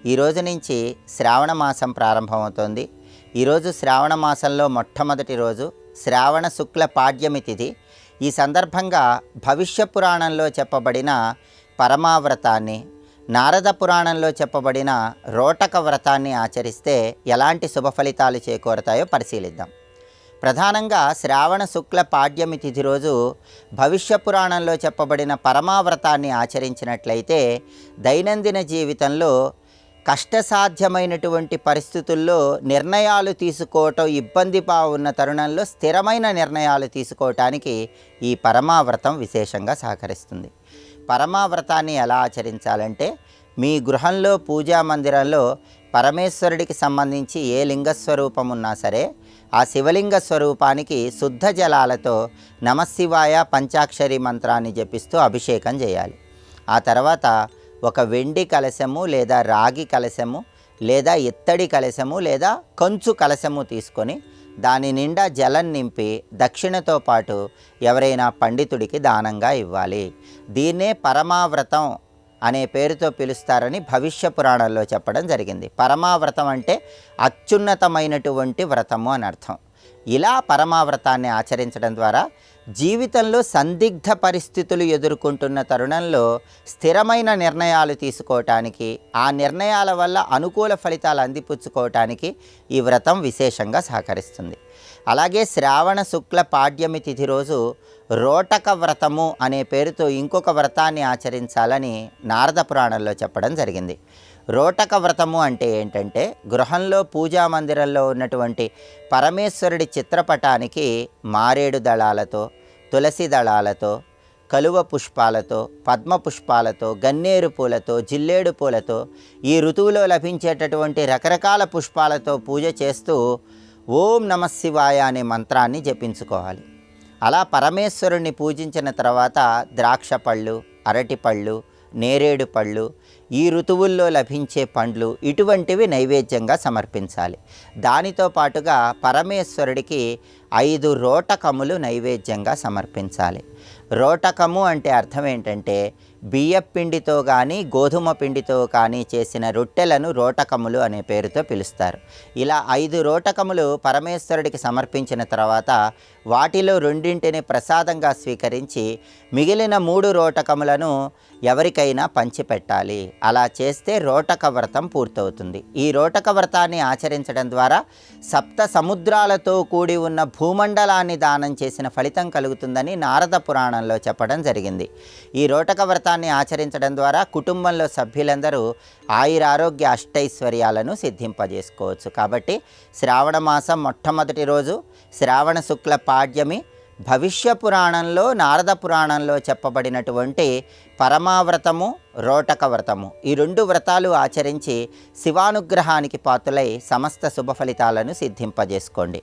ఈరోజు నుంచి శ్రావణ మాసం ప్రారంభమవుతోంది. ఈరోజు శ్రావణ మాసంలో మొట్టమొదటి రోజు శ్రావణ శుక్ల పాడ్యమి తిథి. ఈ సందర్భంగా భవిష్య పురాణంలో చెప్పబడిన పరమావ్రతాన్ని, నారద పురాణంలో చెప్పబడిన రోటక వ్రతాన్ని ఆచరిస్తే ఎలాంటి శుభ ఫలితాలు చేకూరతాయో పరిశీలిద్దాం. ప్రధానంగా శ్రావణ శుక్ల పాడ్యమి తిథి రోజు భవిష్య పురాణంలో చెప్పబడిన పరమావ్రతాన్ని ఆచరించినట్లయితే దైనందిన జీవితంలో కష్టసాధ్యమైనటువంటి పరిస్థితుల్లో నిర్ణయాలు తీసుకోవటం ఇబ్బందిగా ఉన్న తరుణంలో స్థిరమైన నిర్ణయాలు తీసుకోవటానికి ఈ పరమావ్రతం విశేషంగా సహకరిస్తుంది. పరమావ్రతాన్ని ఎలా ఆచరించాలంటే, మీ గృహంలో పూజా మందిరంలో పరమేశ్వరుడికి సంబంధించి ఏ లింగస్వరూపం ఉన్నా సరే ఆ శివలింగ స్వరూపానికి శుద్ధ జలాలతో నమశివాయ పంచాక్షరి మంత్రాన్ని జపిస్తూ అభిషేకం చేయాలి. ఆ తర్వాత ఒక వెండి కలశము లేదా రాగి కలశము లేదా ఇత్తడి కలశము లేదా కంచు కలశము తీసుకొని దాని నిండా జలం నింపి దక్షిణతో పాటు ఎవరైనా పండితుడికి దానంగా ఇవ్వాలి. దీన్నే పరమావ్రతం అనే పేరుతో పిలుస్తారని భవిష్య పురాణంలో చెప్పడం జరిగింది. పరమావ్రతం అంటే అత్యున్నతమైనటువంటి వ్రతము అని అర్థం. ఇలా పరమావ్రతాన్ని ఆచరించడం ద్వారా జీవితంలో సందిగ్ధ పరిస్థితులు ఎదుర్కొంటున్న తరుణంలో స్థిరమైన నిర్ణయాలు తీసుకోవటానికి, ఆ నిర్ణయాల వల్ల అనుకూల ఫలితాలు అందిపుచ్చుకోవటానికి ఈ వ్రతం విశేషంగా సహకరిస్తుంది. అలాగే శ్రావణ శుక్ల పాడ్యమి తిథి రోజు రోటక వ్రతము అనే పేరుతో ఇంకొక వ్రతాన్ని ఆచరించాలని నారద పురాణంలో చెప్పడం జరిగింది. రోటక వ్రతము అంటే ఏంటంటే, గృహంలో పూజా మందిరంలో ఉన్నటువంటి పరమేశ్వరుడి చిత్రపటానికి మారేడు దళాలతో, తులసి దళాలతో, కలువ పుష్పాలతో, పద్మ పుష్పాలతో, గన్నేరు పూలతో, జిల్లేడు పూలతో, ఈ ఋతువులో లభించేటటువంటి రకరకాల పుష్పాలతో పూజ చేస్తూ ఓం నమశివాయ అనే మంత్రాన్ని జపించుకోవాలి. అలా పరమేశ్వరుణ్ణి పూజించిన తర్వాత ద్రాక్ష పళ్ళు, అరటి పళ్ళు, నేరేడు పళ్ళు, ఈ ఋతువుల్లో లభించే పండ్లు ఇటువంటివి నైవేద్యంగా సమర్పించాలి. దానితో పాటుగా పరమేశ్వరుడికి 5 రోటకములు నైవేద్యంగా సమర్పించాలి. రోటకము అంటే అర్థం ఏంటంటే, బియ్యం పిండితో కానీ గోధుమ పిండితో కానీ చేసిన రొట్టెలను రోటకములు అనే పేరుతో పిలుస్తారు. ఇలా 5 రోటకములు పరమేశ్వరుడికి సమర్పించిన తర్వాత వాటిలో 2 ప్రసాదంగా స్వీకరించి మిగిలిన 3 రోటకములను ఎవరికైనా పంచిపెట్టాలి. అలా చేస్తే రోటక వ్రతం పూర్తవుతుంది. ఈ రోటక వ్రతాన్ని ఆచరించడం ద్వారా సప్త సముద్రాలతో కూడి ఉన్న భూమండలాన్ని దానం చేసిన ఫలితం కలుగుతుందని నారద పురాణంలో చెప్పడం జరిగింది. ఈ రోటక వ్రతాన్ని ఆచరించడం ద్వారా కుటుంబంలో సభ్యులందరూ ఆయురారోగ్య అష్టైశ్వర్యాలను సిద్ధింపజేసుకోవచ్చు. కాబట్టి శ్రావణ మాసం మొట్టమొదటి రోజు శ్రావణ శుక్ల పాడ్యమి భవిష్య పురాణంలో నారద పురాణంలో చెప్పబడినటువంటి పరమావ్రతము, రోటక వ్రతము, ఈ 2 వ్రతాలు ఆచరించి శివానుగ్రహానికి పాత్రులై సమస్త శుభ ఫలితాలను సిద్ధింపజేసుకోండి.